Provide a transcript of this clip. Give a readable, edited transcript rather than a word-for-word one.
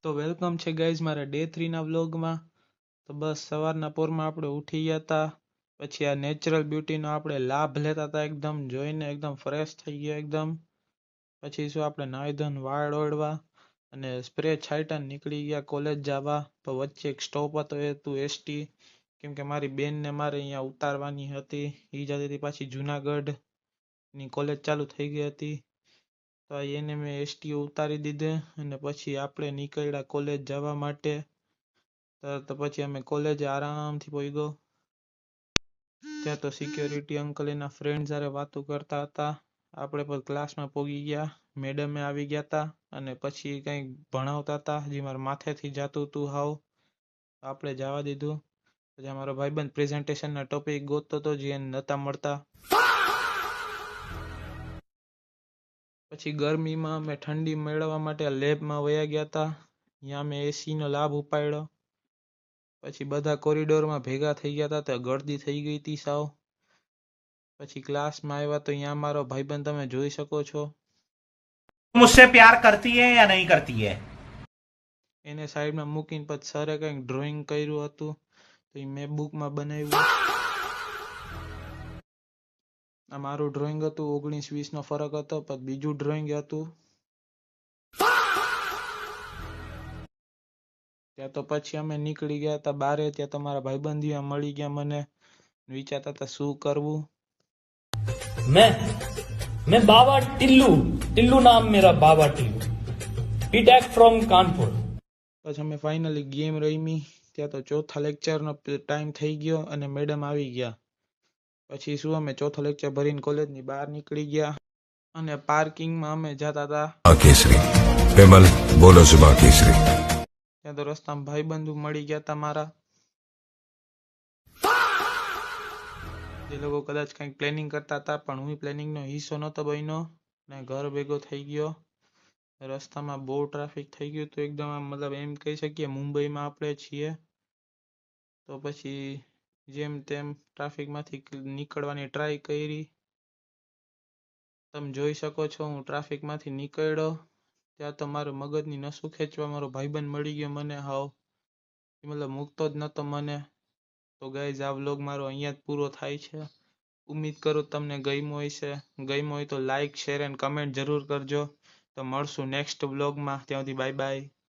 તો વેલકમ છે ગાઈઝ મારા ડે 3 ના વ્લોગમાં. તો બસ સવારના પોરમાં આપણે ઉઠી ગયા હતા. પછી આ નેચરલ બ્યુટીનો આપણે લાભ લેતા હતા, એકદમ જોઈને એકદમ ફ્રેશ થઈ ગયા એકદમ. પછી શું આપણે નાહી ધોઈને વાળ ઓળવા અને સ્પ્રે છાંટા નીકળી ગયા કોલેજ જવા. તો વચ્ચે એક સ્ટોપ હતો, એ હતું એસટી, કેમ કે મારી બેનને મારે અહીંયા ઉતારવાની હતી. એ જતી હતી પાછી જુનાગઢ ની કોલેજ ચાલુ થઈ ગઈ હતી. તો એને મેં એસટી ઉતારી દીધે અને પછી આપણે નીકળ્યા કોલેજ જવા માટે. તો પછી અમે કોલેજે આરામથી પહોંચ્યો. ત્યાં તો સિક્યોરિટી અંકલ એના ફ્રેન્ડ સાથે વાતો કરતા હતા. આપણે પણ ક્લાસમાં પહોંચી ગયા. મેડમે આવી ગયા હતા અને પછી કંઈક ભણાવતા હતા જે મારા માથેથી જાતું હતું હાવ. આપણે જવા દીધું. પછી અમારો ભાઈબંધ પ્રેઝન્ટેશનના ટોપિક ગોતતો હતો જે એને નહોતા મળતા. પછી ગરમીમાં અમે ઠંડી મેળવવા માટે લેબમાં વયા ગયા હતા. ત્યાં મેં એસીનો લાભ ઉપાડ્યો. પછી બધા કોરિડોરમાં ભેગા થઈ ગયા હતા, તો ગળદી થઈ ગઈ હતી સાવ. પછી ક્લાસમાં આવ્યા તો અહીંયા મારો ભાઈબંધ તમે જોઈ શકો છો. मुझसे प्यार करती है या नहीं करती है? એને સાઈડમાં મૂકીને પછી સરે કંઈક ડ્રોઈંગ કર્યું હતું, તો એ મેં બુકમાં બનાવ્યું. આ મારું ડ્રોઈંગ હતું, 19-20 નો ફરક હતો. પછી બીજું ડ્રોઈંગ હતું. ત્યાં તો પછી અમે નીકળી ગયા હતા બારે. ત્યાં તમારા ભાઈબંધીઓ મળી ગયા મને. વિચારતા હતા શું કરવું. मैं बाबा टिल्लू नाम मेरा बाबा टिल्लू, बीटेक फ्रॉम कानपुर. પછી અમે ફાઇનલી ગેમ રમી. ત્યાં તો ચોથા લેક્ચરનો ટાઈમ થઈ ગયો અને મેડમ આવી ગયા. પછી શું અમે ચોથો લેક્ચર ભરીને કોલેજની બહાર નીકળી ગયા અને પાર્કિંગમાં અમે જતા હતા. केसरी विमल बोलो जुबा केसरी. ત્યાં તો રસ્તામાં ભાઈબંધુ મળી ગયા હતા મારા. એ લોકો કદાચ કંઈક પ્લેનિંગ કરતા હતા, પણ હું પ્લેનિંગનો હિસ્સો નહોતો બન્યો ને ઘર ભેગો થઈ ગયો. રસ્તામાં બહુ ટ્રાફિક થઈ ગયું તો એકદમ આમ મતલબ એમ કહી શકીએ મુંબઈમાં આપણે છીએ. તો પછી જેમ તેમ ટ્રાફિકમાંથી નીકળવાની ટ્રાય કરી. તમે જોઈ શકો છો હું ટ્રાફિકમાંથી નીકળ્યો. ત્યાં તો મારું મગજની નસું ખેંચવા મારો ભાઈબંધ મળી ગયો મને હાવ. મતલબ મૂકતો જ નહોતો મને. તો ગાઈઝ આ વ્લોગ મારો અહીંયા જ પૂરો થાય છે. ઉમ્મીદ કરું તમને ગમ્યો હશે. ગમ્યો હોય તો લાઈક, શેર એન્ડ કમેન્ટ જરૂર કરજો. તો મળશું નેક્સ્ટ વ્લોગમાં. ત્યાં સુધી બાય બાય.